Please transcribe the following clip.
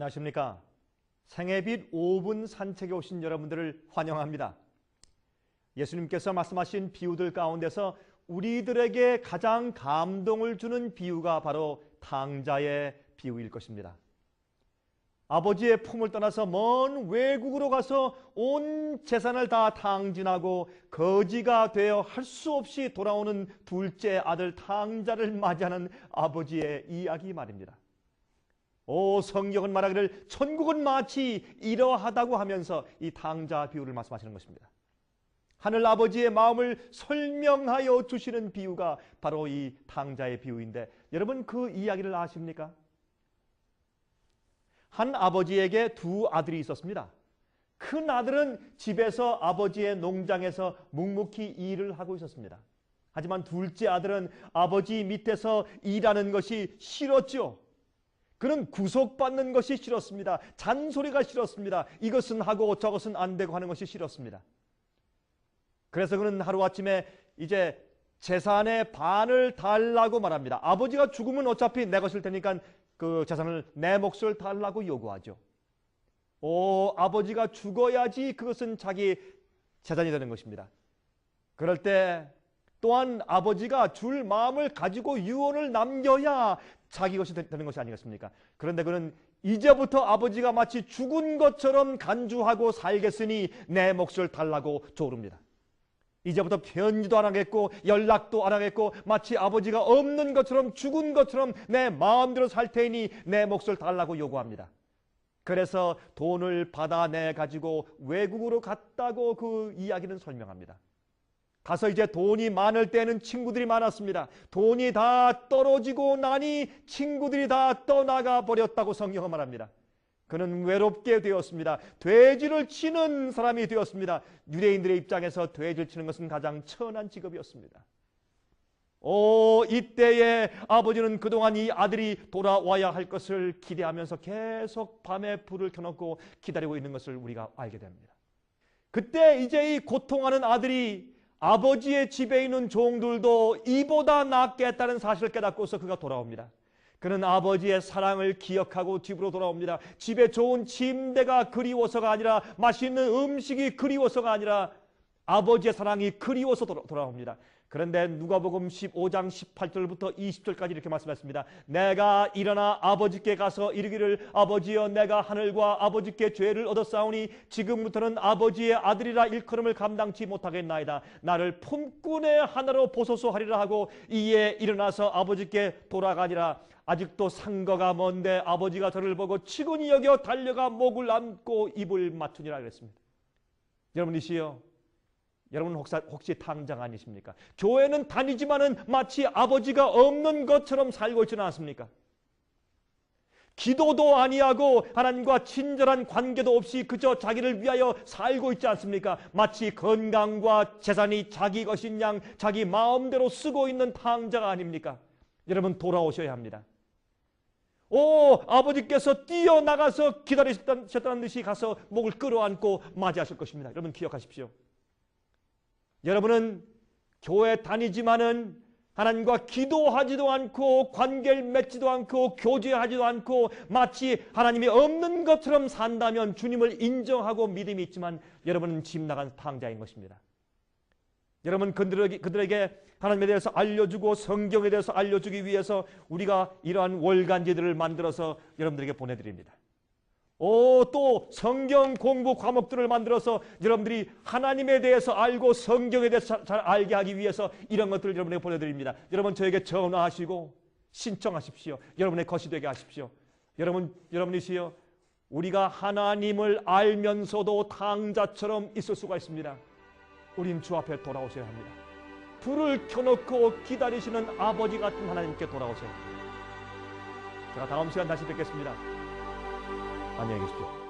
안녕하십니까. 생애빛 5분 산책에 오신 여러분들을 환영합니다. 예수님께서 말씀하신 비유들 가운데서 우리들에게 가장 감동을 주는 비유가 바로 탕자의 비유일 것입니다. 아버지의 품을 떠나서 먼 외국으로 가서 온 재산을 다 탕진하고 거지가 되어 할 수 없이 돌아오는 둘째 아들 탕자를 맞이하는 아버지의 이야기 말입니다. 성경은 말하기를 천국은 마치 이러하다고 하면서 이 탕자 비유를 말씀하시는 것입니다. 하늘 아버지의 마음을 설명하여 주시는 비유가 바로 이 탕자의 비유인데, 여러분 그 이야기를 아십니까? 한 아버지에게 두 아들이 있었습니다. 큰 아들은 집에서 아버지의 농장에서 묵묵히 일을 하고 있었습니다. 하지만 둘째 아들은 아버지 밑에서 일하는 것이 싫었죠. 그는 구속받는 것이 싫었습니다. 잔소리가 싫었습니다. 이것은 하고 저것은 안 되고 하는 것이 싫었습니다. 그래서 그는 하루아침에 이제 재산의 반을 달라고 말합니다. 아버지가 죽으면 어차피 내 것일 테니까 그 재산을 내 몫을 달라고 요구하죠. 아버지가 죽어야지 그것은 자기 재산이 되는 것입니다. 그럴 때 또한 아버지가 줄 마음을 가지고 유언을 남겨야 자기 것이 되는 것이 아니겠습니까? 그런데 그는 이제부터 아버지가 마치 죽은 것처럼 간주하고 살겠으니 내 몫을 달라고 조릅니다. 이제부터 편지도 안 하겠고 연락도 안 하겠고 마치 아버지가 없는 것처럼 죽은 것처럼 내 마음대로 살 테니 내 몫을 달라고 요구합니다. 그래서 돈을 받아내 가지고 외국으로 갔다고 그 이야기는 설명합니다. 가서 이제 돈이 많을 때는 친구들이 많았습니다. 돈이 다 떨어지고 나니 친구들이 다 떠나가 버렸다고 성경은 말합니다. 그는 외롭게 되었습니다. 돼지를 치는 사람이 되었습니다. 유대인들의 입장에서 돼지를 치는 것은 가장 천한 직업이었습니다. 이때에 아버지는 그동안 이 아들이 돌아와야 할 것을 기대하면서 계속 밤에 불을 켜놓고 기다리고 있는 것을 우리가 알게 됩니다. 그때 이제 이 고통하는 아들이 아버지의 집에 있는 종들도 이보다 낫겠다는 사실을 깨닫고서 그가 돌아옵니다. 그는 아버지의 사랑을 기억하고 집으로 돌아옵니다. 집에 좋은 침대가 그리워서가 아니라, 맛있는 음식이 그리워서가 아니라 아버지의 사랑이 그리워서 돌아옵니다. 그런데 누가복음 15장 18절부터 20절까지 이렇게 말씀했습니다. 내가 일어나 아버지께 가서 이르기를 아버지여 내가 하늘과 아버지께 죄를 얻었사오니 지금부터는 아버지의 아들이라 일컬음을 감당치 못하겠나이다. 나를 품꾼의 하나로 보소서 하리라 하고 이에 일어나서 아버지께 돌아가니라. 아직도 상거가 먼데 아버지가 저를 보고 치근히 여겨 달려가 목을 안고 입을 맞추니라 그랬습니다. 여러분이시여, 여러분 혹시 탕자가 아니십니까? 교회는 다니지만은 마치 아버지가 없는 것처럼 살고 있지는 않습니까? 기도도 아니하고 하나님과 친절한 관계도 없이 그저 자기를 위하여 살고 있지 않습니까? 마치 건강과 재산이 자기 것인 양 자기 마음대로 쓰고 있는 탕자가 아닙니까? 여러분 돌아오셔야 합니다. 아버지께서 뛰어나가서 기다리셨다는 듯이 가서 목을 끌어안고 맞이하실 것입니다. 여러분 기억하십시오. 여러분은 교회 다니지만은 하나님과 기도하지도 않고 관계를 맺지도 않고 교제하지도 않고 마치 하나님이 없는 것처럼 산다면 주님을 인정하고 믿음이 있지만 여러분은 집 나간 탕자인 것입니다. 여러분 그들에게 하나님에 대해서 알려주고 성경에 대해서 알려주기 위해서 우리가 이러한 월간지들을 만들어서 여러분들에게 보내드립니다. 또 성경 공부 과목들을 만들어서 여러분들이 하나님에 대해서 알고 성경에 대해서 잘 알게 하기 위해서 이런 것들을 여러분에게 보내드립니다. 여러분 저에게 전화하시고 신청하십시오. 여러분의 것이 되게 하십시오. 여러분이시여, 우리가 하나님을 알면서도 탕자처럼 있을 수가 있습니다. 우린 주 앞에 돌아오셔야 합니다. 불을 켜놓고 기다리시는 아버지 같은 하나님께 돌아오셔야 합니다. 제가 다음 시간 다시 뵙겠습니다. 안녕히 계십시오.